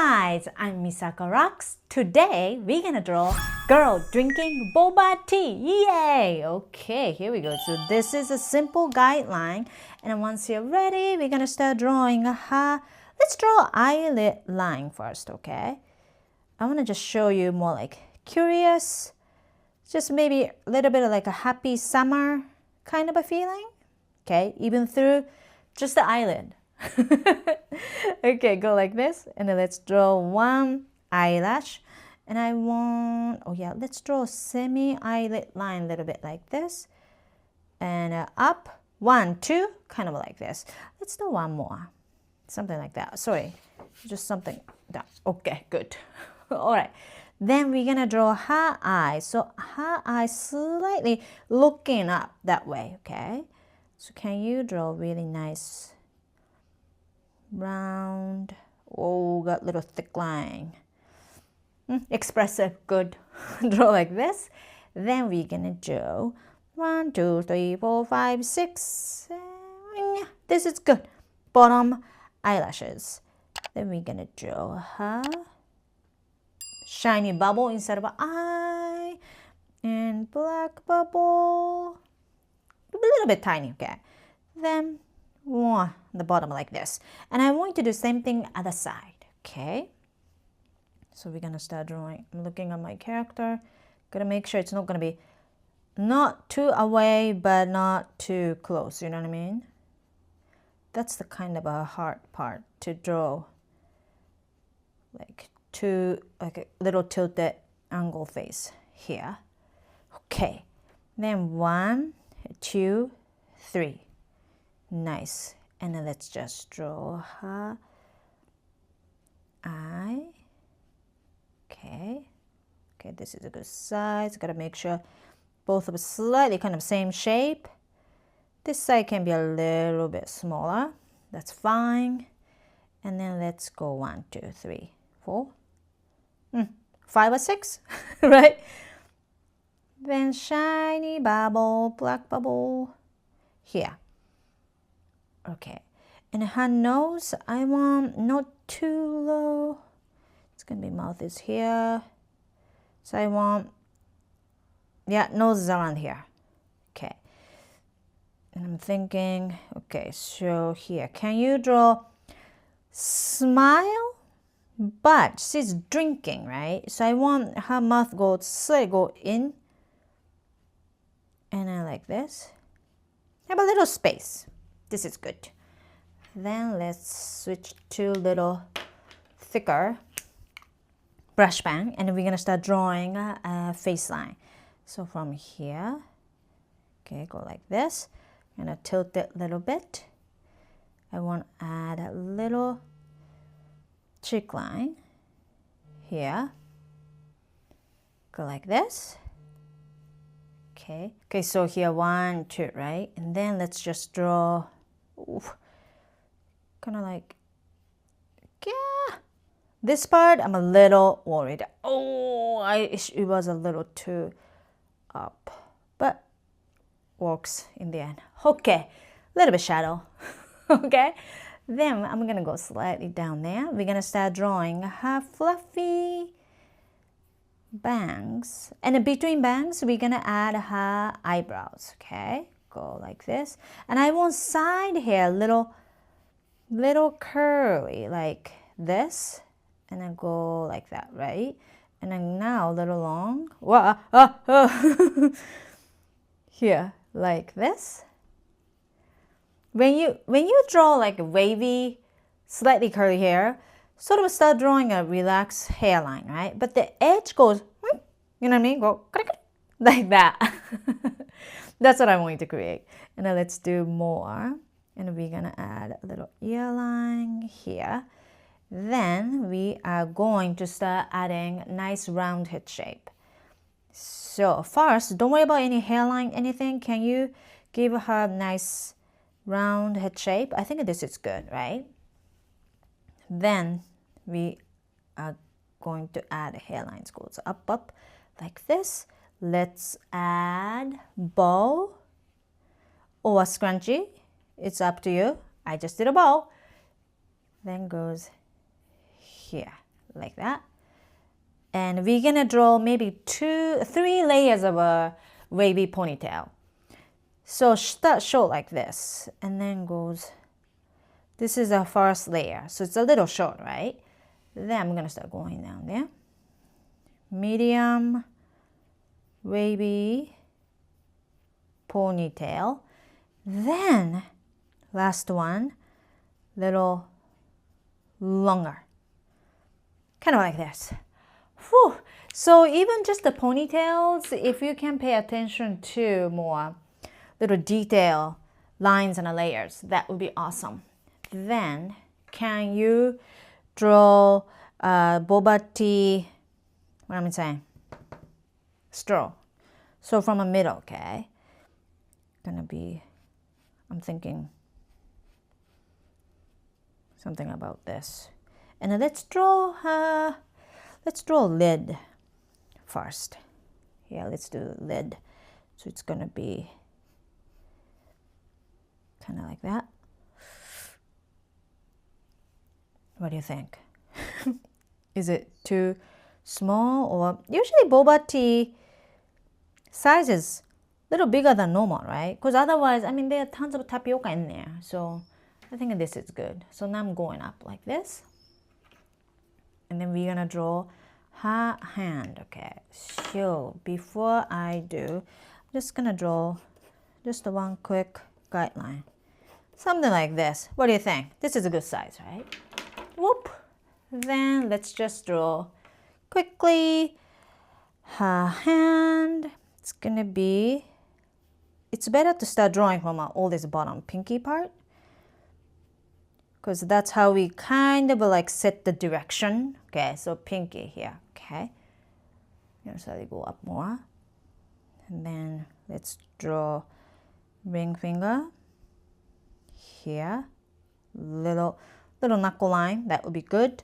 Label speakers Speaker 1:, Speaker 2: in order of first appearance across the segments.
Speaker 1: guys, I'm Misaka Rocks. Today we're gonna draw girl drinking boba tea. Yay! Okay, here we go. So this is a simple guideline, and once you're ready, we're gonna start drawing. Let's draw eyelid line first, okay? I wanna just show you more like curious, just maybe a little bit of like a happy summer kind of a feeling. Okay, even through just the eyelid. Okay, go like this, and then let's draw one eyelash, and I want, let's draw a semi eyelid line a little bit like this, and up, 1, 2, kind of like this. Let's do one more, something like that. Sorry, just something down. Okay, good. All right, then we're gonna draw her eye. So her eye slightly looking up that way. Okay, so can you draw really nice round? Oh, got little thick line. Expressive, good. Draw like this. Then we're gonna draw 1, 2, 3, 4, 5, 6, 7. This is good. Bottom eyelashes. Then we're gonna draw her shiny bubble instead of an eye, and black bubble, a little bit tiny. Okay, then the bottom like this, and I want you to do the same thing other side. Okay, so we're gonna start drawing. I'm looking at my character, gotta make sure it's not gonna be not too away but not too close, you know what I mean? That's the kind of a hard part to draw, like a little tilted angle face here. Okay, then 1, 2, 3. Nice. And then let's just draw her eye. Okay, this is a good size. Gotta make sure both of us slightly kind of same shape. This side can be a little bit smaller, that's fine. And then let's go 1, 2, 3, 4, 5 or 6, right? Then shiny bubble, black bubble here. Okay, and her nose, I want not too low. It's gonna be mouth is here. So I want, nose is around here. Okay, and I'm thinking, okay, so here, can you draw smile? But she's drinking, right? So I want her mouth go in, and then like this. Have a little space. This is good. Then let's switch to a little thicker brush pen, and we're gonna start drawing a face line. So from here, okay, go like this. I'm gonna tilt it a little bit. I want to add a little cheek line here. Go like this. Okay, so here 1, 2, right? And then let's just draw, kind of like, this part I'm a little worried. It was a little too up, but works in the end. Okay, a little bit shadow. Okay, then I'm gonna go slightly down there. We're gonna start drawing her fluffy bangs, and in between bangs we're gonna add her eyebrows. Okay, go like this, and I want side hair little curly like this, and then go like that, right? And then now a little long, here like this. When you draw like a wavy, slightly curly hair, sort of start drawing a relaxed hairline, right? But the edge goes, you know what I mean? Go like that. That's what I want you to create. And then let's do more. And we're gonna add a little ear line here. Then we are going to start adding nice round head shape. So first, don't worry about any hairline, anything. Can you give her a nice round head shape? I think this is good, right? Then we are going to add hairlines, goes up like this. Let's add bow or a scrunchie. It's up to you. I just did a bow. Then goes here like that. And we're gonna draw maybe 3 layers of a wavy ponytail. So start short like this, and then goes, this is our first layer, so it's a little short, right? Then I'm gonna start going down there. Medium, wavy, ponytail. Then, last one, little longer. Kind of like this. Whew. So even just the ponytails, if you can pay attention to more little detail, lines and layers, that would be awesome. Then, can you draw boba tea, what am I saying? Straw. So from a middle, okay? Gonna be, I'm thinking something about this. And then let's draw a lid first. Yeah, let's do the lid. So it's gonna be kind of like that. What do you think? Is it too small? Or usually boba tea size is a little bigger than normal, right? Because otherwise, I mean, there are tons of tapioca in there. So I think this is good. So now I'm going up like this. And then we're gonna draw her hand, okay? So before I do, I'm just gonna draw just one quick guideline. Something like this. What do you think? This is a good size, right? Whoop. Then let's just draw quickly her hand. It's gonna be, it's better to start drawing from all this bottom pinky part, because that's how we kind of like set the direction. Okay, so pinky here, okay. I'm gonna slowly go up more. And then let's draw ring finger here. Little knuckle line, that would be good.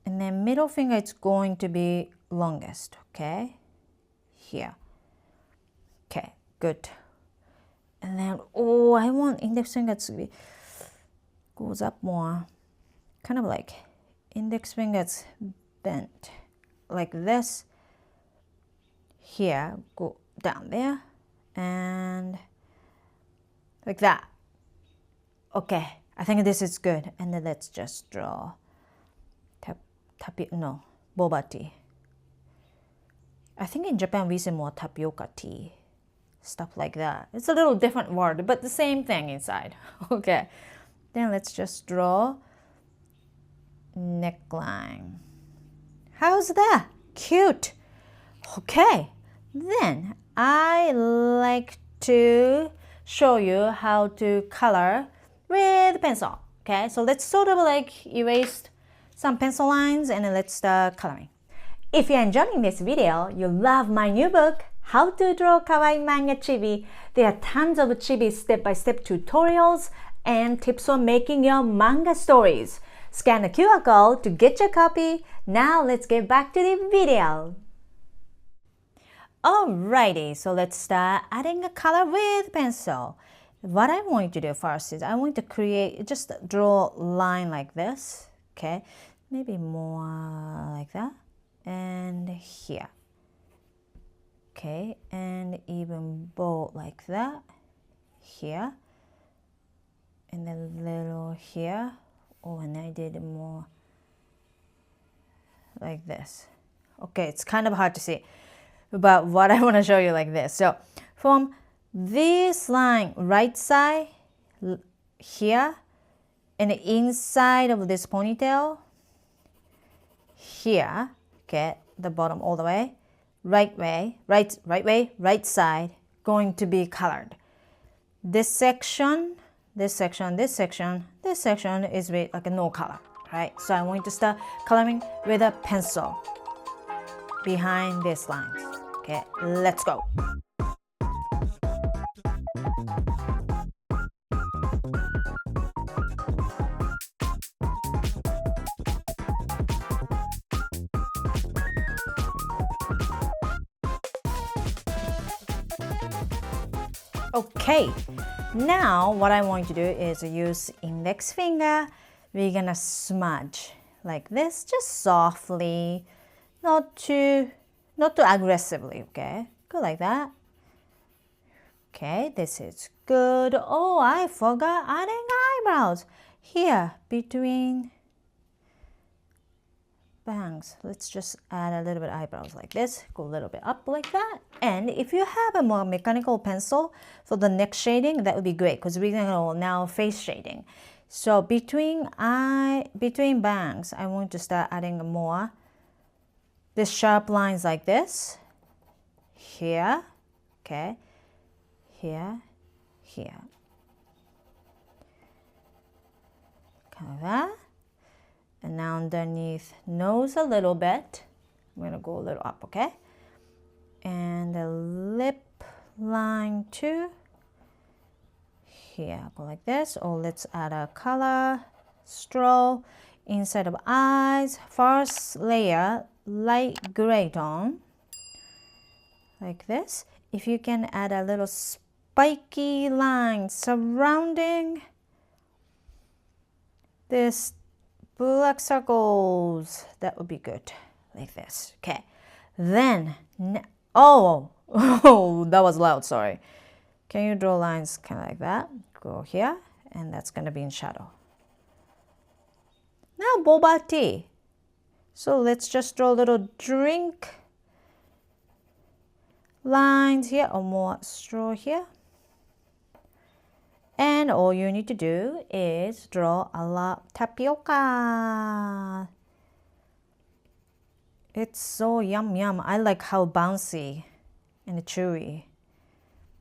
Speaker 1: And then middle finger, it's going to be longest, okay? Here. Okay, good. And then, oh, I want index finger to be, goes up more. Kind of like index finger's bent. Like this. Here, go down there. And like that. Okay, I think this is good. And then let's just draw boba tea. I think in Japan we say more tapioca tea. Stuff like that. It's a little different word, but the same thing inside. Okay. Then let's just draw neckline. How's that? Cute. Okay. Then I like to show you how to color with pencil. Okay, so let's sort of like erase some pencil lines and then let's start coloring. If you're enjoying this video, you love my new book, How to Draw Kawaii Manga Chibi. There are tons of chibi step-by-step tutorials and tips for making your manga stories. Scan the QR code to get your copy. Now let's get back to the video. Alrighty, so let's start adding a color with pencil. What I want to do first is I want to create, just draw a line like this, okay? Maybe more like that, and here. Okay, and even bold like that, here. And then little here. Oh, and I did more like this. Okay, it's kind of hard to see, but what I want to show you like this. So from this line, right side here, and the inside of this ponytail, here, okay, the bottom all the way, right side, going to be colored. This section is with like a no color, right? So I'm going to start coloring with a pencil behind these lines. Okay, let's go. Okay, now what I want to do is use index finger. We're gonna smudge like this, just softly, not too aggressively, okay? Go like that. Okay, this is good. Oh, I forgot adding eyebrows. Here, between bangs, let's just add a little bit of eyebrows like this. Go a little bit up like that. And if you have a more mechanical pencil for the neck shading, that would be great because we're gonna now face shading. So between bangs, I want to start adding more. This sharp lines like this. Here, okay. Here, here. Kind of that. And now underneath nose a little bit. I'm going to go a little up, okay? And the lip line too. Here, go like this. Or let's add a color stroke inside of eyes. First layer, light gray tone. Like this. If you can add a little spiky line surrounding this black circles, that would be good, like this. Okay, then oh that was loud, sorry. Can you draw lines kind of like that? Go here, and that's gonna be in shadow. Now boba tea, so let's just draw a little drink lines here, or more straw here. And all you need to do is draw a la tapioca. It's so yum yum. I like how bouncy and chewy,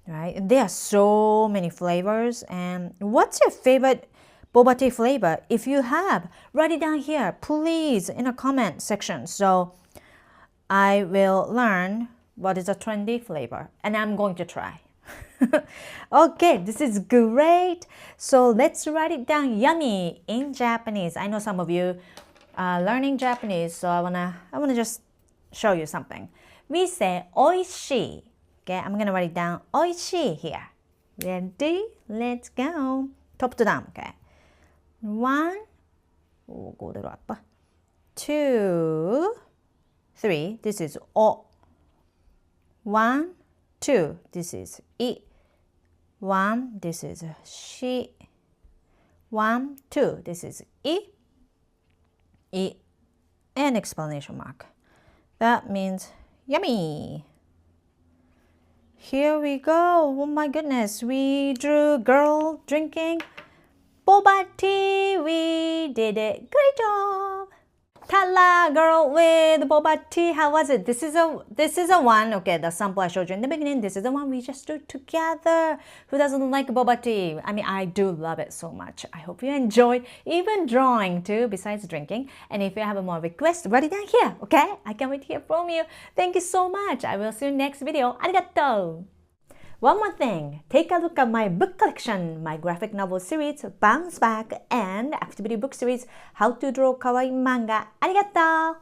Speaker 1: right? And there are so many flavors. And what's your favorite boba tea flavor? If you have, write it down here, please, in a comment section. So I will learn what is a trendy flavor, and I'm going to try. Okay, this is great. So let's write it down, yummy, in Japanese. I know some of you are learning Japanese, so I wanna just show you something. We say oishii. Okay, I'm gonna write it down, oishii here. Ready? Let's go. Top to down, okay. 1, go a little up. 2, 3, this is o. 1, 2, this is I. 1, this is shi. 1, 2, this is I, and exclamation mark. That means yummy. Here we go. Oh my goodness, we drew girl drinking boba tea. We did it. Great job. Ta-la, girl with boba tea. How was it? This is a one. Okay, the sample I showed you in the beginning. This is the one we just do together. Who doesn't like boba tea? I mean, I do love it so much. I hope you enjoyed even drawing too, besides drinking. And if you have a more request, write it down here. Okay? I can't wait to hear from you. Thank you so much. I will see you next video. Arigato. One more thing, take a look at my book collection, my graphic novel series, Bounce Back, and activity book series, How to Draw Kawaii Manga. Arigato!